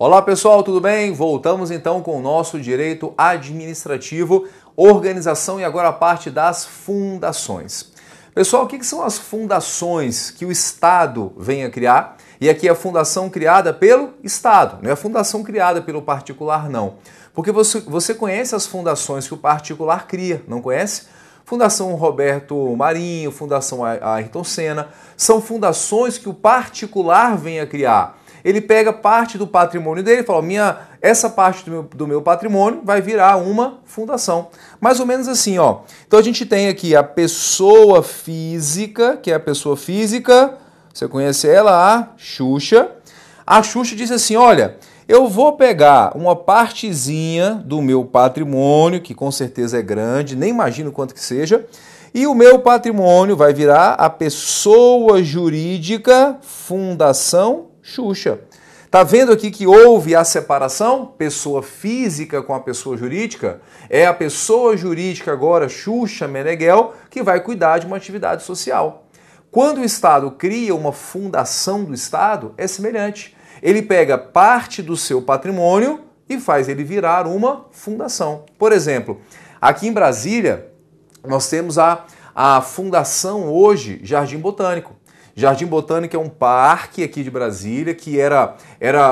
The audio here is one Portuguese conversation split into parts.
Olá pessoal, tudo bem? Voltamos então com o nosso direito administrativo, organização e agora a parte das fundações. Pessoal, o que são as fundações que o Estado vem a criar? E aqui é a fundação criada pelo Estado, não é a fundação criada pelo particular não. Porque você conhece as fundações que o particular cria, não conhece? Fundação Roberto Marinho, Fundação Ayrton Senna, são fundações que o particular vem a criar. Ele pega parte do patrimônio dele e fala, essa parte do meu patrimônio vai virar uma fundação. Mais ou menos assim, ó. Então a gente tem aqui a pessoa física, que é a pessoa física, você conhece ela, a Xuxa. A Xuxa disse assim, olha, eu vou pegar uma partezinha do meu patrimônio, que com certeza é grande, nem imagino quanto que seja, e o meu patrimônio vai virar a pessoa jurídica Fundação Xuxa. Tá vendo aqui que houve a separação? Pessoa física com a pessoa jurídica? É a pessoa jurídica agora, Xuxa Meneghel, que vai cuidar de uma atividade social. Quando o Estado cria uma fundação do Estado, é semelhante. Ele pega parte do seu patrimônio e faz ele virar uma fundação. Por exemplo, aqui em Brasília, nós temos a fundação hoje Jardim Botânico. Jardim Botânico é um parque aqui de Brasília, que era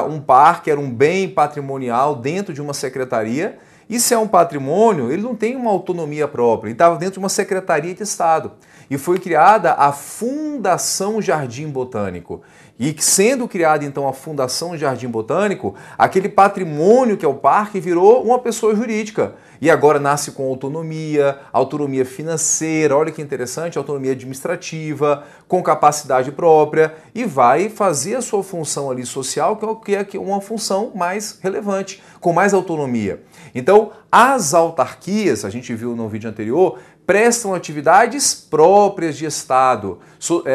um parque, era um bem patrimonial dentro de uma secretaria. Isso é um patrimônio, ele não tem uma autonomia própria, ele estava dentro de uma secretaria de Estado. E foi criada a Fundação Jardim Botânico. E sendo criada então a Fundação Jardim Botânico, aquele patrimônio que é o parque virou uma pessoa jurídica. E agora nasce com autonomia financeira, olha que interessante, autonomia administrativa, com capacidade própria e vai fazer a sua função ali social, que é uma função mais relevante, com mais autonomia. Então, as autarquias, a gente viu no vídeo anterior, prestam atividades próprias de Estado,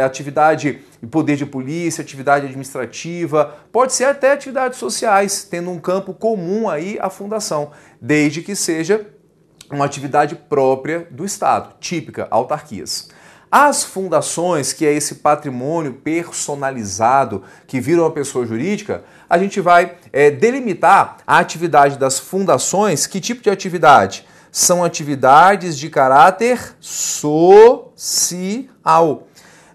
atividade de poder de polícia, atividade administrativa, pode ser até atividades sociais, tendo um campo comum aí à fundação, desde que seja uma atividade própria do Estado, típica, autarquias. As fundações, que é esse patrimônio personalizado que vira uma pessoa jurídica, a gente vai delimitar a atividade das fundações. Que tipo de atividade? São atividades de caráter social.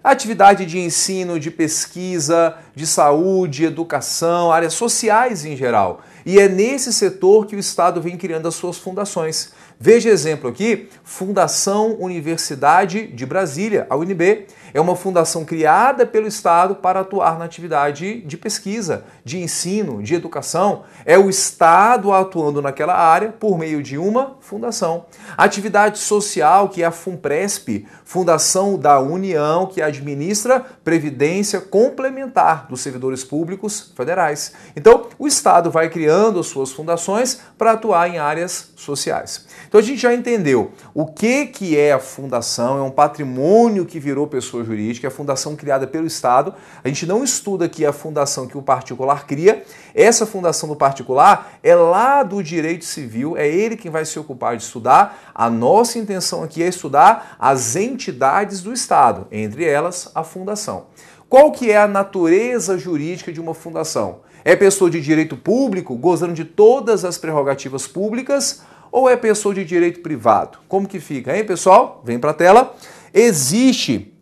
Atividade de ensino, de pesquisa, de saúde, educação, áreas sociais em geral. E é nesse setor que o Estado vem criando as suas fundações. Veja exemplo aqui, Fundação Universidade de Brasília, a UNB. É uma fundação criada pelo Estado para atuar na atividade de pesquisa, de ensino, de educação. É o Estado atuando naquela área por meio de uma fundação. Atividade social, que é a FUNPRESP, Fundação da União, que administra previdência complementar dos servidores públicos federais. Então, o Estado vai criando as suas fundações para atuar em áreas sociais. Então, a gente já entendeu o que é a fundação, é um patrimônio que virou pessoa jurídica, é a fundação criada pelo Estado. A gente não estuda aqui a fundação que o particular cria. Essa fundação do particular é lá do direito civil, é ele quem vai se ocupar de estudar. A nossa intenção aqui é estudar as entidades do Estado, entre elas a fundação. Qual que é a natureza jurídica de uma fundação? É pessoa de direito público, gozando de todas as prerrogativas públicas, ou é pessoa de direito privado? Como que fica, hein, pessoal? Vem para a tela. Existe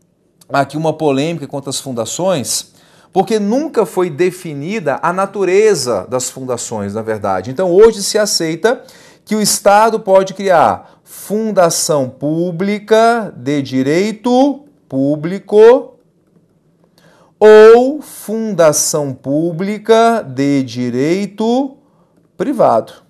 aqui uma polêmica quanto às fundações, porque nunca foi definida a natureza das fundações, na verdade. Então, hoje se aceita que o Estado pode criar fundação pública de direito público ou fundação pública de direito privado.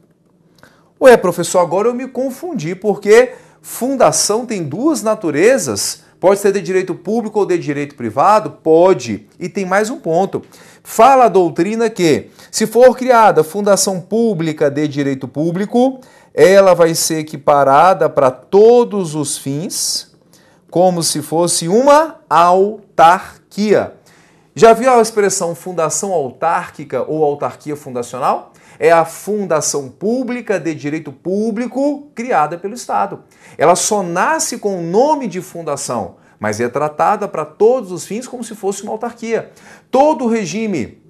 Ué, professor, agora eu me confundi, porque fundação tem duas naturezas. Pode ser de direito público ou de direito privado? Pode. E tem mais um ponto. Fala a doutrina que, se for criada fundação pública de direito público, ela vai ser equiparada para todos os fins, como se fosse uma autarquia. Já viu a expressão fundação autárquica ou autarquia fundacional? É a fundação pública de direito público criada pelo Estado. Ela só nasce com o nome de fundação, mas é tratada para todos os fins como se fosse uma autarquia. Todo regime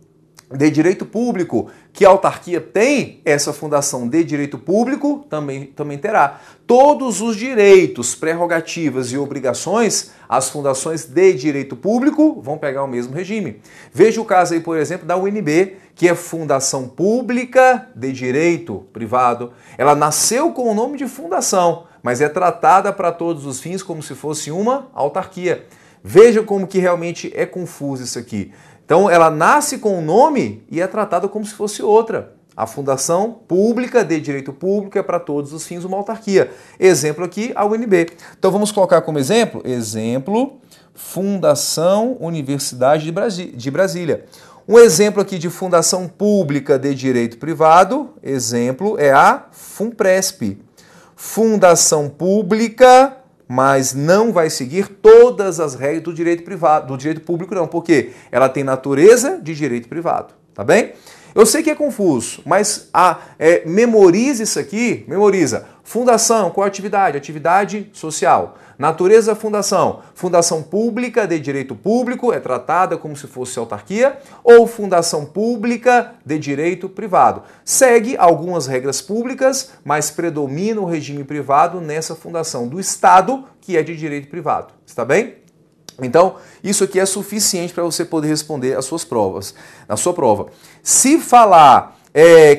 de direito público que a autarquia tem, essa fundação de direito público também terá. Todos os direitos, prerrogativas e obrigações, as fundações de direito público vão pegar o mesmo regime. Veja o caso aí, por exemplo, da UNB, que é Fundação Pública de Direito Privado. Ela nasceu com o nome de fundação, mas é tratada para todos os fins como se fosse uma autarquia. Veja como que realmente é confuso isso aqui. Então, ela nasce com o nome e é tratada como se fosse outra. A Fundação Pública de Direito Público é para todos os fins uma autarquia. Exemplo aqui, a UNB. Então, vamos colocar como exemplo, Fundação Universidade de Brasília. Um exemplo aqui de Fundação Pública de Direito Privado, exemplo, é a FUNPRESP. Fundação Pública, mas não vai seguir todas as regras do direito privado, do direito público não, porque ela tem natureza de direito privado, tá bem? Eu sei que é confuso, mas memorize isso aqui, memoriza. Fundação, qual a atividade? Atividade social. Natureza da fundação. Fundação pública de direito público é tratada como se fosse autarquia ou fundação pública de direito privado. Segue algumas regras públicas, mas predomina o regime privado nessa fundação do Estado, que é de direito privado. Está bem? Então, isso aqui é suficiente para você poder responder as suas provas, na sua prova. Se falar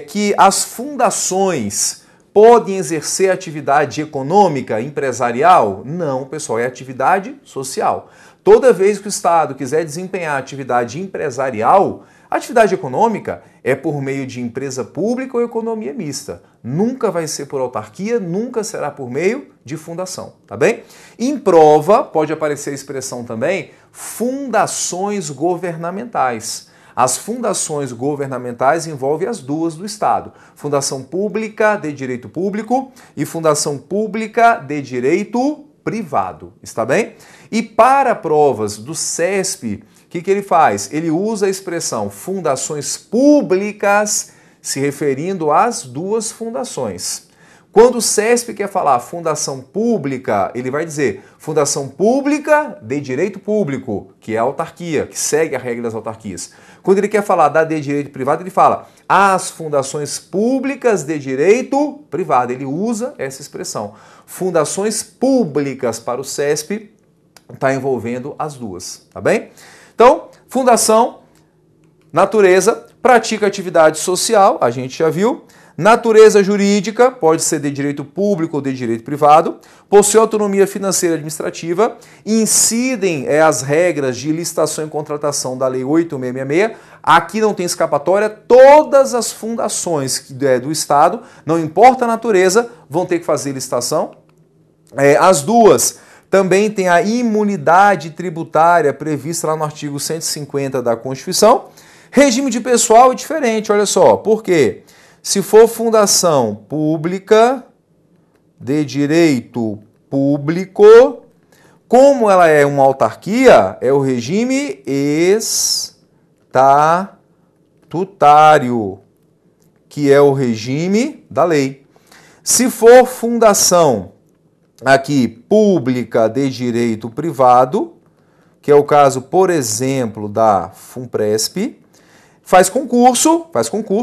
que as fundações podem exercer atividade econômica, empresarial, não, pessoal, é atividade social. Toda vez que o Estado quiser desempenhar atividade empresarial, atividade econômica é por meio de empresa pública ou economia mista. Nunca vai ser por autarquia, nunca será por meio de fundação, tá bem? Em prova, pode aparecer a expressão também, fundações governamentais. As fundações governamentais envolvem as duas do Estado. Fundação Pública de Direito Público e Fundação Pública de Direito Privado, está bem? E para provas do CESP, o que ele faz? Ele usa a expressão fundações públicas, se referindo às duas fundações. Quando o CESP quer falar fundação pública, ele vai dizer fundação pública de direito público, que é a autarquia, que segue a regra das autarquias. Quando ele quer falar da de direito privado, ele fala as fundações públicas de direito privado. Ele usa essa expressão. Fundações públicas para o CESP está envolvendo as duas, tá bem? Então, fundação, natureza, pratica atividade social, a gente já viu. Natureza jurídica, pode ser de direito público ou de direito privado. Possui autonomia financeira e administrativa. Incidem as regras de licitação e contratação da Lei 8.666. Aqui não tem escapatória. Todas as fundações do Estado, não importa a natureza, vão ter que fazer licitação. As duas também têm a imunidade tributária prevista lá no artigo 150 da Constituição. Regime de pessoal é diferente, olha só. Por quê? Se for fundação pública de direito público, como ela é uma autarquia, é o regime estatutário, que é o regime da lei. Se for fundação aqui pública de direito privado, que é o caso, por exemplo, da FUNPRESP, faz concurso,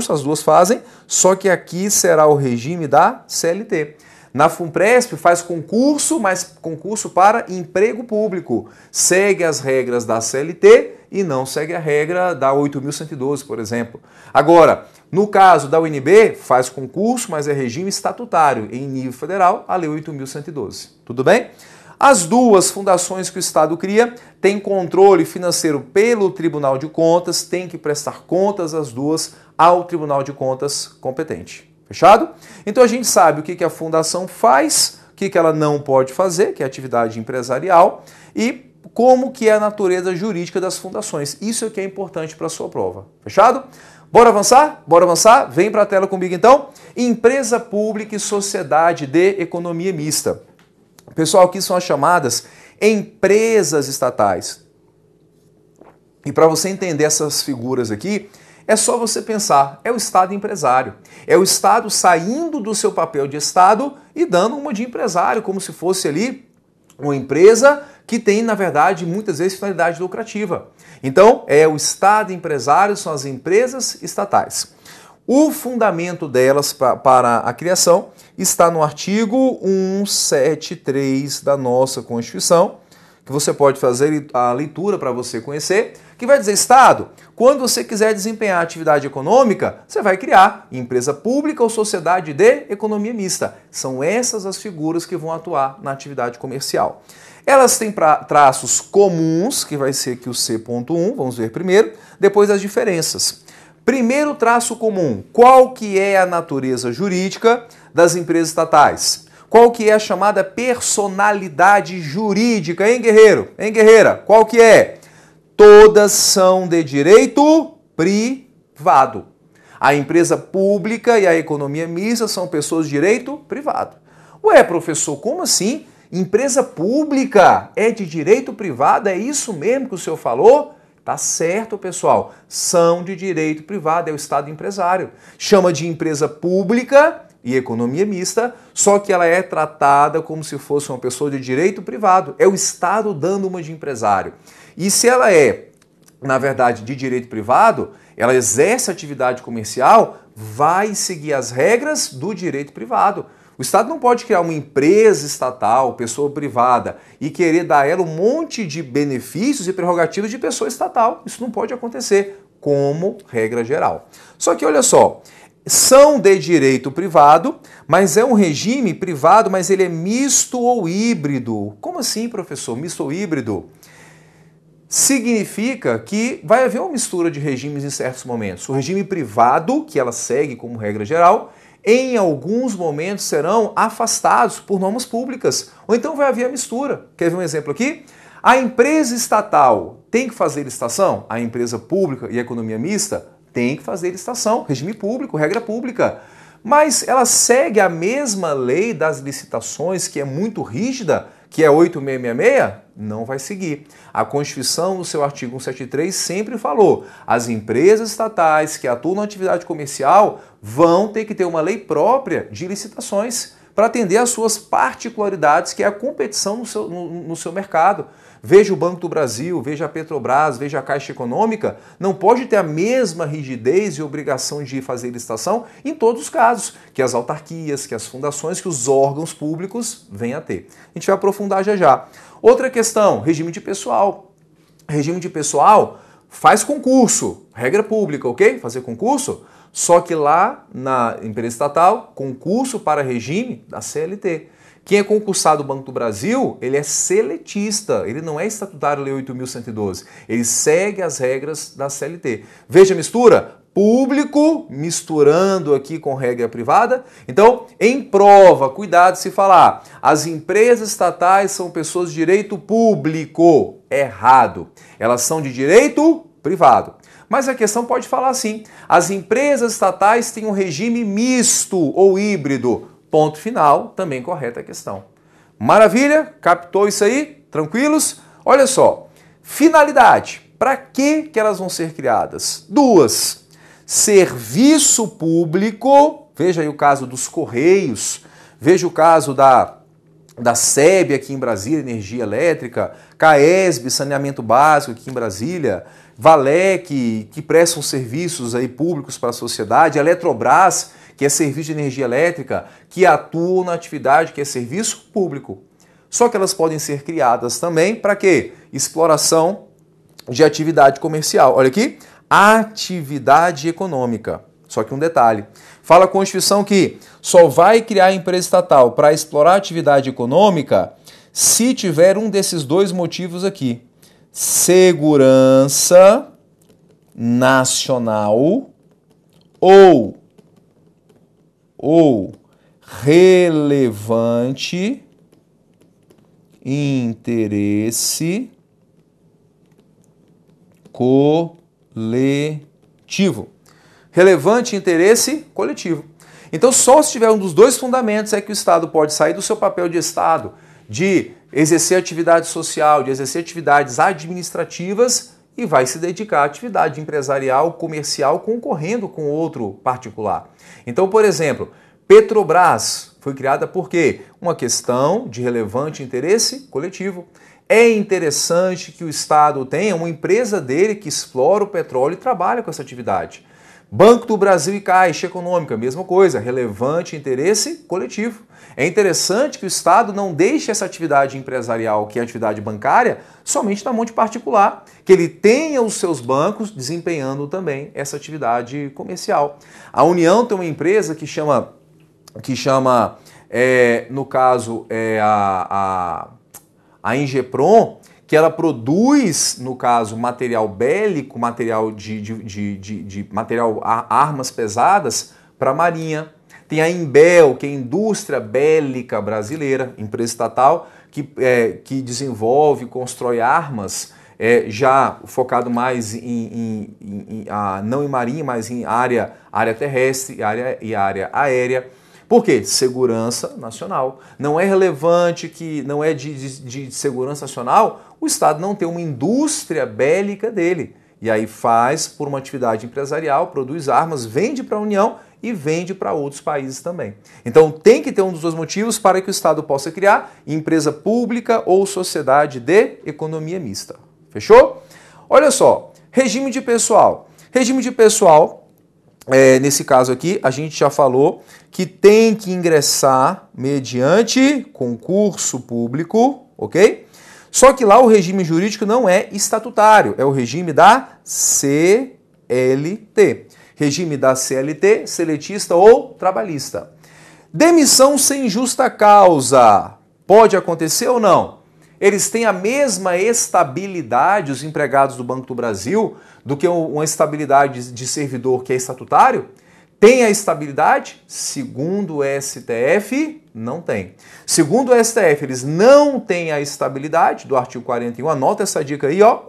as duas fazem, só que aqui será o regime da CLT. Na FUNPRESP faz concurso, mas concurso para emprego público. Segue as regras da CLT e não segue a regra da 8.112, por exemplo. Agora, no caso da UNB, faz concurso, mas é regime estatutário. Em nível federal, a Lei 8.112. Tudo bem? As duas fundações que o Estado cria têm controle financeiro pelo Tribunal de Contas, tem que prestar contas as duas ao Tribunal de Contas competente. Fechado? Então a gente sabe o que a fundação faz, o que ela não pode fazer, que é atividade empresarial, e como que é a natureza jurídica das fundações. Isso é o que é importante para a sua prova. Fechado? Bora avançar? Bora avançar? Vem para a tela comigo então. Empresa pública e sociedade de economia mista. Pessoal, aqui são as chamadas empresas estatais. E para você entender essas figuras aqui, é só você pensar, é o Estado empresário. É o Estado saindo do seu papel de Estado e dando uma de empresário, como se fosse ali uma empresa que tem, na verdade, muitas vezes finalidade lucrativa. Então, o Estado empresário, são as empresas estatais. O fundamento delas para a criação está no artigo 173 da nossa Constituição, que você pode fazer a leitura para você conhecer, que vai dizer, Estado, quando você quiser desempenhar atividade econômica, você vai criar empresa pública ou sociedade de economia mista. São essas as figuras que vão atuar na atividade comercial. Elas têm traços comuns, que vai ser aqui o C.1, vamos ver primeiro, depois as diferenças. Primeiro traço comum, qual que é a natureza jurídica das empresas estatais? Qual que é a chamada personalidade jurídica, hein, guerreiro? Hein, guerreira? Qual que é? Todas são de direito privado. A empresa pública e a economia mista são pessoas de direito privado. Ué, professor, como assim? Empresa pública é de direito privado? É isso mesmo que o senhor falou? Tá certo, pessoal. São de direito privado, é o Estado empresário. Chama de empresa pública e economia mista, só que ela é tratada como se fosse uma pessoa de direito privado. É o Estado dando uma de empresário. E se ela é, na verdade, de direito privado, ela exerce atividade comercial, vai seguir as regras do direito privado. O Estado não pode criar uma empresa estatal, pessoa privada, e querer dar a ela um monte de benefícios e prerrogativas de pessoa estatal. Isso não pode acontecer, como regra geral. Só que olha só, são de direito privado, mas é um regime privado, mas ele é misto ou híbrido. Como assim, professor? Misto ou híbrido? Significa que vai haver uma mistura de regimes em certos momentos. O regime privado, que ela segue como regra geral, em alguns momentos serão afastados por normas públicas. Ou então vai haver a mistura. Quer ver um exemplo aqui? A empresa estatal tem que fazer licitação? A empresa pública e a economia mista tem que fazer licitação, regime público, regra pública. Mas ela segue a mesma lei das licitações, que é muito rígida, que é 8666? Não vai seguir. A Constituição, no seu artigo 173, sempre falou: as empresas estatais que atuam na atividade comercial vão ter que ter uma lei própria de licitações para atender às suas particularidades, que é a competição no seu mercado. Veja o Banco do Brasil, veja a Petrobras, veja a Caixa Econômica, não pode ter a mesma rigidez e obrigação de fazer licitação em todos os casos, que as autarquias, que as fundações, que os órgãos públicos venham a ter. A gente vai aprofundar já já. Outra questão, regime de pessoal. Regime de pessoal faz concurso, regra pública, ok? Fazer concurso, só que lá na empresa estatal, concurso para regime da CLT. Quem é concursado do Banco do Brasil, ele é seletista, ele não é estatutário Lei 8.112, ele segue as regras da CLT. Veja a mistura, público misturando aqui com regra privada. Então, em prova, cuidado se falar, as empresas estatais são pessoas de direito público, errado. Elas são de direito privado. Mas a questão pode falar assim, as empresas estatais têm um regime misto ou híbrido. Ponto final, também correta a questão. Maravilha? Captou isso aí? Tranquilos? Olha só, finalidade. Para que elas vão ser criadas? Duas. Serviço público, veja aí o caso dos Correios, veja o caso da SEB aqui em Brasília, Energia Elétrica, CAESB, Saneamento Básico aqui em Brasília, Valec, que prestam serviços aí públicos para a sociedade, Eletrobras, que é serviço de energia elétrica, que atuam na atividade que é serviço público. Só que elas podem ser criadas também para quê? Exploração de atividade comercial. Olha aqui, atividade econômica. Só que um detalhe, fala a Constituição que só vai criar empresa estatal para explorar atividade econômica se tiver um desses dois motivos aqui. Segurança nacional ou relevante interesse coletivo. Relevante interesse coletivo. Então, só se tiver um dos dois fundamentos é que o Estado pode sair do seu papel de Estado, de exercer atividade social, de exercer atividades administrativas e vai se dedicar à atividade empresarial, comercial, concorrendo com outro particular. Então, por exemplo, Petrobras foi criada por quê? Uma questão de relevante interesse coletivo. É interessante que o Estado tenha uma empresa dele que explora o petróleo e trabalha com essa atividade. Banco do Brasil e Caixa Econômica, mesma coisa, relevante interesse coletivo. É interessante que o Estado não deixe essa atividade empresarial, que é a atividade bancária, somente na mão de particular, que ele tenha os seus bancos desempenhando também essa atividade comercial. A União tem uma empresa que chama no caso, a Ingepron, que ela produz, no caso, material bélico, material material armas pesadas para a Marinha. Tem a Imbel, que é a Indústria Bélica Brasileira, empresa estatal, que desenvolve, constrói armas, já focado mais não em marinha, mas em área terrestre e área aérea. Por quê? Segurança nacional. Não é relevante que não é de segurança nacional o Estado não ter uma indústria bélica dele. E aí faz por uma atividade empresarial, produz armas, vende para a União e vende para outros países também. Então tem que ter um dos dois motivos para que o Estado possa criar empresa pública ou sociedade de economia mista. Fechou? Olha só, regime de pessoal. Regime de pessoal... nesse caso aqui, a gente já falou que tem que ingressar mediante concurso público, ok? Só que lá o regime jurídico não é estatutário, é o regime da CLT. Regime da CLT, seletista ou trabalhista. Demissão sem justa causa. Pode acontecer ou não? Eles têm a mesma estabilidade, os empregados do Banco do Brasil, do que uma estabilidade de servidor que é estatutário? Tem a estabilidade? Segundo o STF, não tem. Segundo o STF, eles não têm a estabilidade do artigo 41, anota essa dica aí, ó.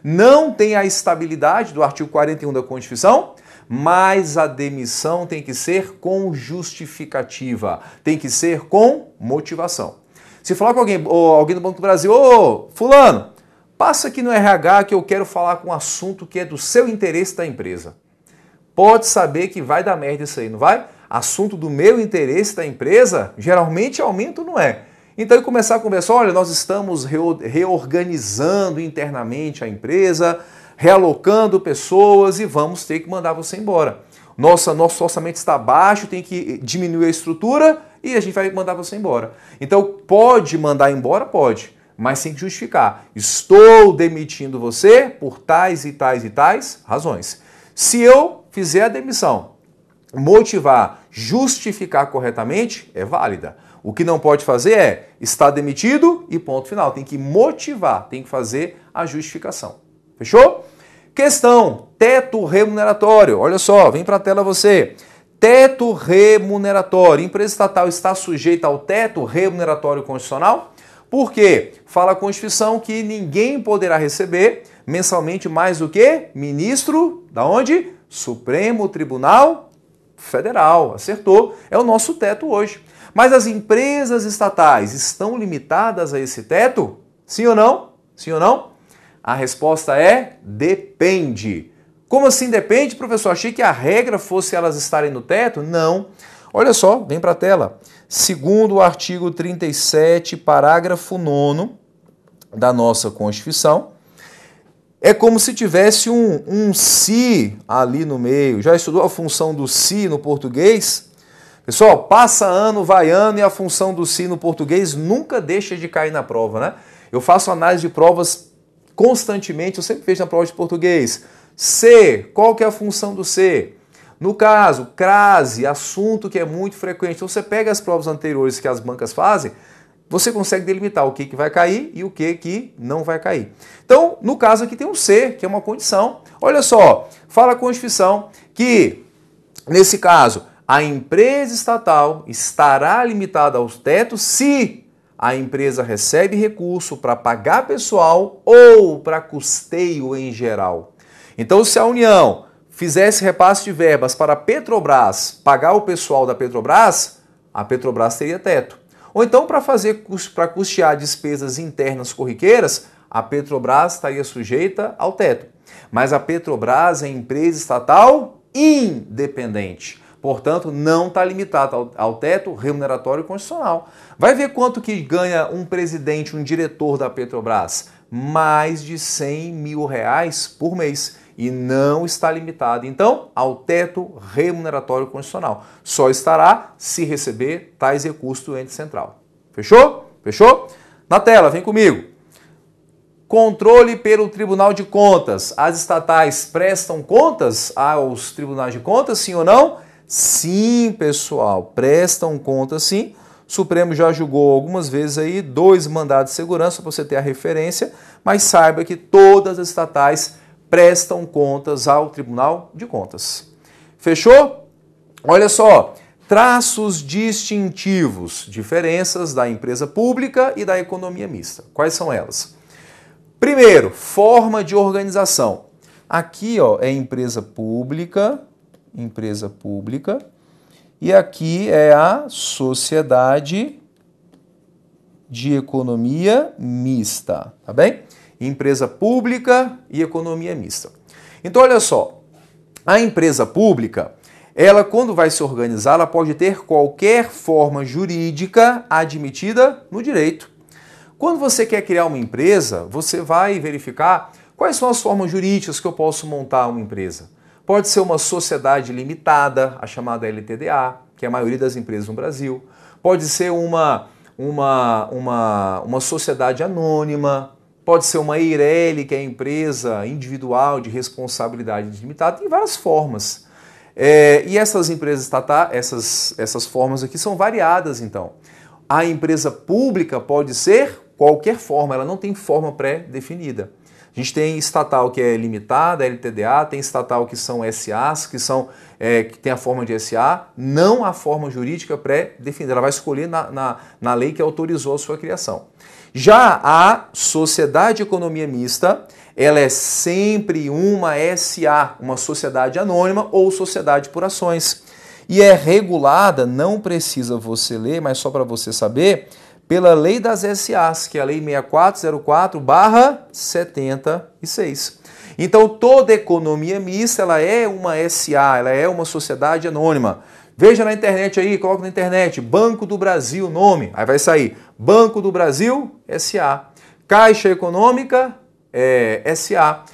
Não tem a estabilidade do artigo 41 da Constituição, mas a demissão tem que ser com justificativa, tem que ser com motivação. Se falar com alguém do Banco do Brasil, ô fulano, passa aqui no RH que eu quero falar com um assunto que é do seu interesse da empresa. Pode saber que vai dar merda isso aí, não vai? Assunto do meu interesse da empresa, geralmente aumento não é. Então, eu começar a conversar, olha, nós estamos reorganizando internamente a empresa, realocando pessoas e vamos ter que mandar você embora. Nosso orçamento está baixo, tem que diminuir a estrutura e a gente vai mandar você embora. Então, pode mandar embora? Pode, mas tem que justificar. Estou demitindo você por tais e tais e tais razões. Se eu fizer a demissão, motivar, justificar corretamente, é válida. O que não pode fazer é estar demitido e ponto final. Tem que motivar, tem que fazer a justificação. Fechou? Questão, teto remuneratório. Olha só, vem para a tela você. Teto remuneratório. Empresa estatal está sujeita ao teto remuneratório constitucional? Por quê? Fala a Constituição que ninguém poderá receber mensalmente mais do que ministro, da onde? Supremo Tribunal Federal. Acertou. É o nosso teto hoje. Mas as empresas estatais estão limitadas a esse teto? Sim ou não? Sim ou não? A resposta é depende. Como assim depende, professor? Achei que a regra fosse elas estarem no teto? Não. Olha só, vem para a tela. Segundo o artigo 37, parágrafo 9º da nossa Constituição, é como se tivesse um se ali no meio. Já estudou a função do se no português? Pessoal, passa ano, vai ano e a função do se no português nunca deixa de cair na prova, né? Eu faço análise de provas constantemente, eu sempre vejo na prova de português. Se, qual que é a função do se? No caso, crase, assunto que é muito frequente. Então você pega as provas anteriores que as bancas fazem, você consegue delimitar o que vai cair e o que não vai cair. Então, no caso aqui tem um se, que é uma condição. Olha só, fala a Constituição que, nesse caso, a empresa estatal estará limitada aos tetos se a empresa recebe recurso para pagar pessoal ou para custeio em geral. Então, se a União fizesse repasse de verbas para a Petrobras pagar o pessoal da Petrobras, a Petrobras teria teto. Ou então, para custear despesas internas corriqueiras, a Petrobras estaria sujeita ao teto. Mas a Petrobras é empresa estatal independente. Portanto, não está limitado ao teto remuneratório constitucional. Vai ver quanto que ganha um presidente, um diretor da Petrobras? Mais de 100 mil reais por mês. E não está limitado, então, ao teto remuneratório constitucional. Só estará se receber tais recursos do ente central. Fechou? Fechou? Na tela, vem comigo. Controle pelo Tribunal de Contas. As estatais prestam contas aos tribunais de contas, sim ou não? Sim, pessoal, prestam contas sim. O Supremo já julgou algumas vezes aí 2 mandados de segurança para você ter a referência, mas saiba que todas as estatais prestam contas ao Tribunal de Contas. Fechou? Olha só, traços distintivos, diferenças da empresa pública e da economia mista. Quais são elas? Primeiro, forma de organização. Aqui, ó, é empresa pública, e aqui é a sociedade de economia mista, tá bem? Empresa pública e economia mista. Então, olha só, a empresa pública, ela quando vai se organizar, ela pode ter qualquer forma jurídica admitida no direito. Quando você quer criar uma empresa, você vai verificar quais são as formas jurídicas que eu posso montar uma empresa. Pode ser uma sociedade limitada, a chamada LTDA, que é a maioria das empresas no Brasil. Pode ser uma sociedade anônima. Pode ser uma EIRELI, que é a empresa individual de responsabilidade limitada. Tem várias formas. E essas empresas estatais, essas formas aqui são variadas, então. A empresa pública pode ser qualquer forma, ela não tem forma pré-definida. A gente tem estatal que é limitada, LTDA, tem estatal que são SAs, que tem a forma de SA, não a forma jurídica pré-definida. Ela vai escolher na lei que autorizou a sua criação. Já a Sociedade de Economia Mista, ela é sempre uma SA, uma sociedade anônima ou sociedade por ações. E é regulada, não precisa você ler, mas só para você saber, pela Lei das SAs, que é a Lei 6404/76. Então, toda economia mista, ela é uma SA, ela é uma sociedade anônima. Veja na internet aí, coloca na internet, Banco do Brasil, nome, aí vai sair Banco do Brasil, SA. Caixa Econômica, SA.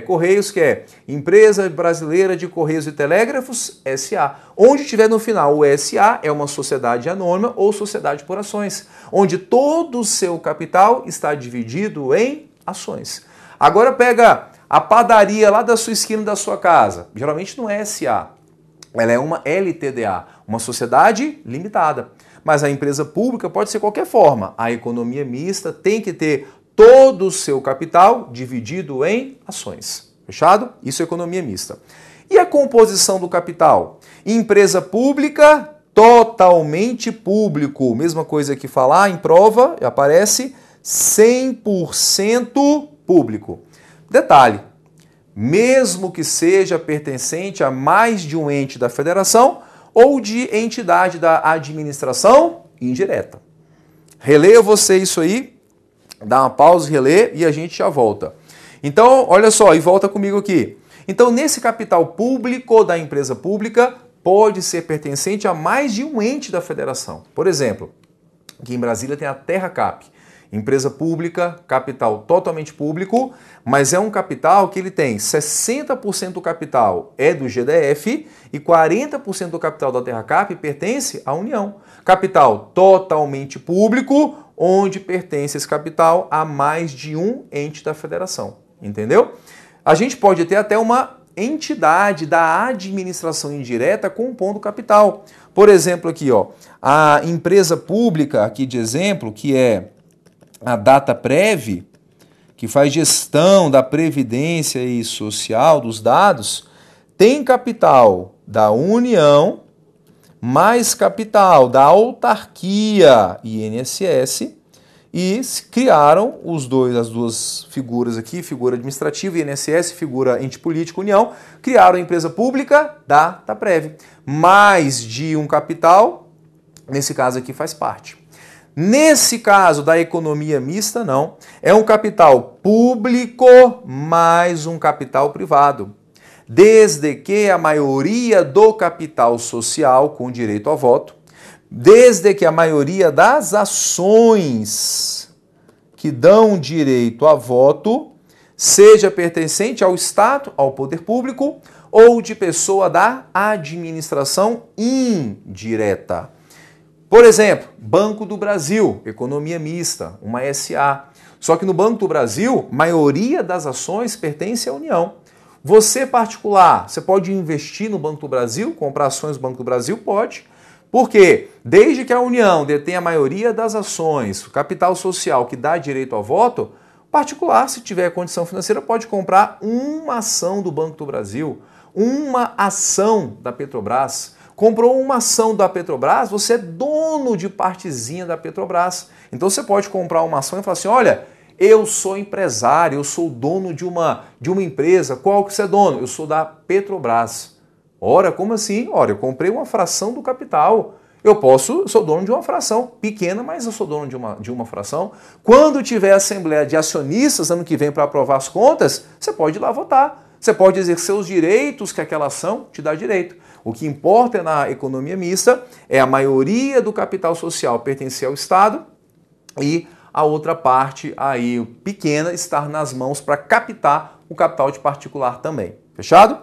Correios, que é Empresa Brasileira de Correios e Telégrafos, SA. Onde tiver no final o SA é uma sociedade anônima ou sociedade por ações, onde todo o seu capital está dividido em ações. Agora pega a padaria lá da sua esquina da sua casa, geralmente não é SA, ela é uma LTDA, uma sociedade limitada. Mas a empresa pública pode ser qualquer forma. A economia mista tem que ter todo o seu capital dividido em ações. Fechado? Isso é economia mista. E a composição do capital? Empresa pública, totalmente público. Mesma coisa que falar em prova, aparece 100% público. Detalhe, mesmo que seja pertencente a mais de um ente da federação ou de entidade da administração indireta. Releia você isso aí, dá uma pausa, relê e a gente já volta. Então, olha só, e volta comigo aqui. Então, nesse capital público da empresa pública, pode ser pertencente a mais de um ente da federação. Por exemplo, aqui em Brasília tem a TerraCap, empresa pública, capital totalmente público, mas é um capital que ele tem 60% do capital é do GDF e 40% do capital da TerraCap pertence à União. Capital totalmente público, onde pertence esse capital a mais de um ente da federação. Entendeu? A gente pode ter até uma entidade da administração indireta compondo capital. Por exemplo, aqui, ó, a empresa pública, aqui de exemplo, que é a Dataprev, que faz gestão da previdência e social dos dados, tem capital da União mais capital da autarquia INSS e criaram as duas figuras aqui, figura administrativa INSS, figura ente político União, criaram a empresa pública Dataprev. Mais de um capital, nesse caso aqui faz parte. Nesse caso da economia mista, não. É um capital público mais um capital privado. desde que a maioria do capital social com direito a voto, desde que a maioria das ações que dão direito a voto seja pertencente ao Estado, ao poder público ou de pessoa da administração indireta. Por exemplo, Banco do Brasil, economia mista, uma SA. Só que no Banco do Brasil, maioria das ações pertence à União. Você particular, você pode investir no Banco do Brasil, comprar ações do Banco do Brasil? Pode. Por quê? Desde que a União detém a maioria das ações, o capital social que dá direito ao voto, particular, se tiver condição financeira, pode comprar uma ação do Banco do Brasil, uma ação da Petrobras. Comprou uma ação da Petrobras, você é dono de partezinha da Petrobras. Então você pode comprar uma ação e falar assim, olha, eu sou empresário, eu sou dono de uma empresa. Qual que você é dono? Eu sou da Petrobras. Ora, como assim? Ora, eu comprei uma fração do capital. Eu sou dono de uma fração pequena, mas eu sou dono de uma fração. Quando tiver assembleia de acionistas ano que vem para aprovar as contas, você pode ir lá votar. Você pode exercer os direitos que aquela ação te dá direito. O que importa na economia mista é a maioria do capital social pertencer ao Estado e a outra parte aí pequena estar nas mãos para captar o capital de particular também. Fechado?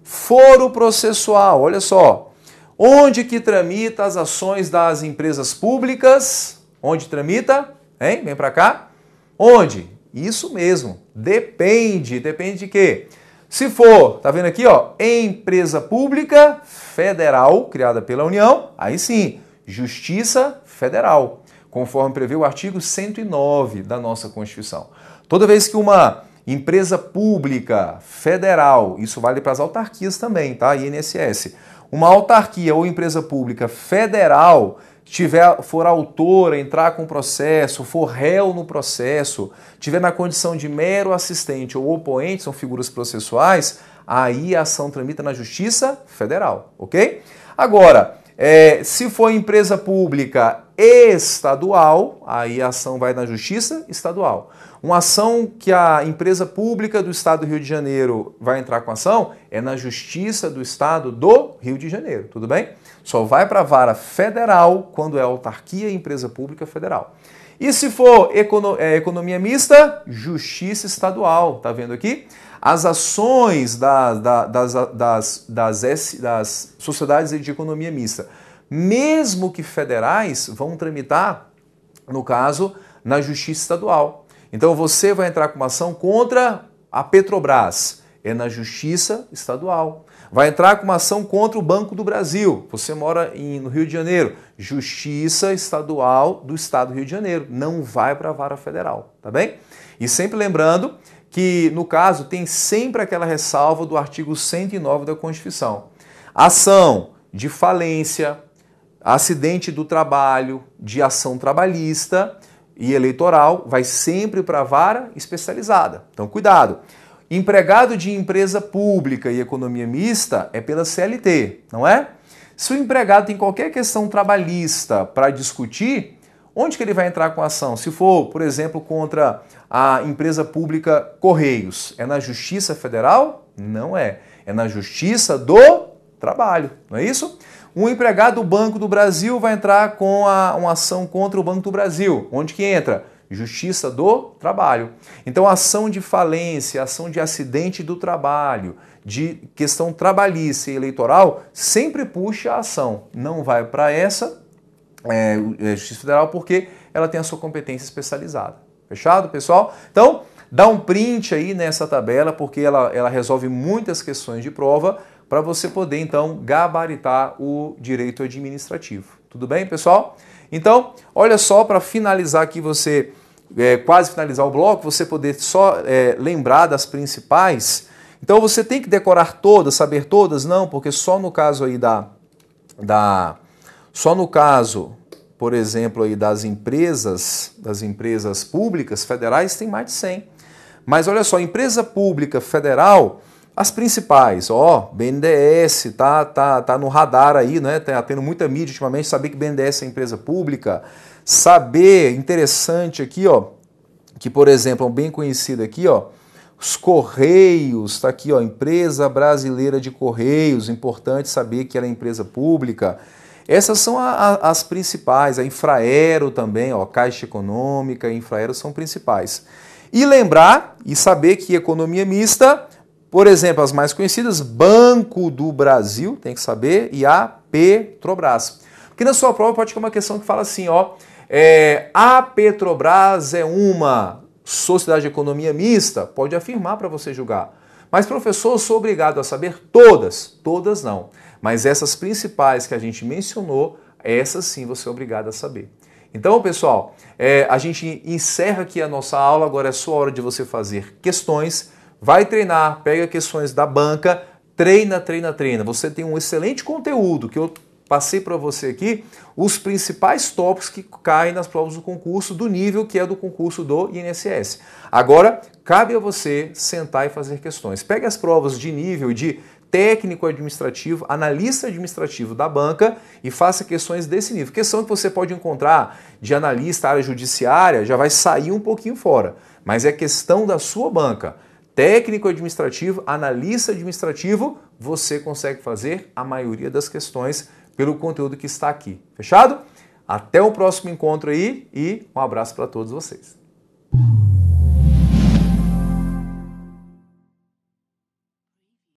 Foro processual, olha só. Onde que tramita as ações das empresas públicas? Onde tramita? Hein? Vem para cá. Onde? Isso mesmo. Depende. Depende de quê? Se for, tá vendo aqui, ó, empresa pública federal, criada pela União, aí sim, Justiça Federal, conforme prevê o artigo 109 da nossa Constituição. Toda vez que uma empresa pública federal, isso vale para as autarquias também, tá? INSS. Uma autarquia ou empresa pública federal for autora, entrar com processo, for réu no processo, tiver na condição de mero assistente ou opoente, são figuras processuais, aí a ação tramita na Justiça Federal, ok? Agora, se for empresa pública estadual, aí a ação vai na Justiça Estadual. Uma ação que a empresa pública do Estado do Rio de Janeiro vai entrar com ação é na Justiça do Estado do Rio de Janeiro, tudo bem? Só vai para a vara federal quando é autarquia e empresa pública federal. E se for economia mista, Justiça Estadual, tá vendo aqui? As ações das sociedades de economia mista, mesmo que federais, vão tramitar, no caso, na Justiça Estadual. Então você vai entrar com uma ação contra a Petrobras, é na Justiça Estadual. Vai entrar com uma ação contra o Banco do Brasil, você mora no Rio de Janeiro, Justiça Estadual do Estado do Rio de Janeiro, não vai para a vara federal, tá bem? E sempre lembrando que, no caso, tem sempre aquela ressalva do artigo 109 da Constituição. Ação de falência, acidente do trabalho, de ação trabalhista e eleitoral, vai sempre para a vara especializada. Então, cuidado. Empregado de empresa pública e economia mista é pela CLT, não é? Se o empregado tem qualquer questão trabalhista para discutir, onde que ele vai entrar com a ação? Se for, por exemplo, contra a empresa pública Correios, é na Justiça Federal? Não é. É na Justiça do Trabalho, não é isso? Um empregado do Banco do Brasil vai entrar com uma ação contra o Banco do Brasil. Onde que entra? Justiça do Trabalho. Então, ação de falência, ação de acidente do trabalho, de questão trabalhista e eleitoral, sempre puxa a ação. Não vai para essa Justiça Federal porque ela tem a sua competência especializada. Fechado, pessoal? Então, dá um print aí nessa tabela porque ela resolve muitas questões de prova para você poder, então, gabaritar o direito administrativo. Tudo bem, pessoal? Então, olha só, para finalizar aqui, você quase finalizar o bloco, você poder só lembrar das principais. Então, você tem que decorar todas, saber todas? Não, porque só no caso aí só no caso, por exemplo, aí das empresas públicas federais, tem mais de 100. Mas olha só, empresa pública federal, as principais, BNDES, tá no radar aí, né? Tá tendo muita mídia ultimamente, saber que BNDES é empresa pública, saber, interessante aqui, que por exemplo, é um bem conhecido aqui, Os Correios, está aqui, ó, Empresa Brasileira de Correios, importante saber que ela é empresa pública. Essas são as principais, a Infraero também, ó, Caixa Econômica, a Infraero são principais. E lembrar e saber que economia mista, por exemplo, as mais conhecidas, Banco do Brasil, tem que saber, e a Petrobras. Porque na sua prova pode ter uma questão que fala assim, ó, a Petrobras é uma sociedade de economia mista? Pode afirmar para você julgar. Mas, professor, eu sou obrigado a saber todas? Todas não. Mas essas principais que a gente mencionou, essas sim você é obrigado a saber. Então, pessoal, a gente encerra aqui a nossa aula, agora é sua hora de você fazer questões, vai treinar, pega questões da banca, treina, treina, treina. Você tem um excelente conteúdo que eu passei para você aqui, os principais tópicos que caem nas provas do concurso, do nível que é do concurso do INSS. Agora, cabe a você sentar e fazer questões. Pegue as provas de nível de técnico administrativo, analista administrativo da banca e faça questões desse nível. Questão que você pode encontrar de analista, área judiciária, já vai sair um pouquinho fora, mas é questão da sua banca. Técnico administrativo, analista administrativo, você consegue fazer a maioria das questões pelo conteúdo que está aqui. Fechado? Até o próximo encontro aí e um abraço para todos vocês.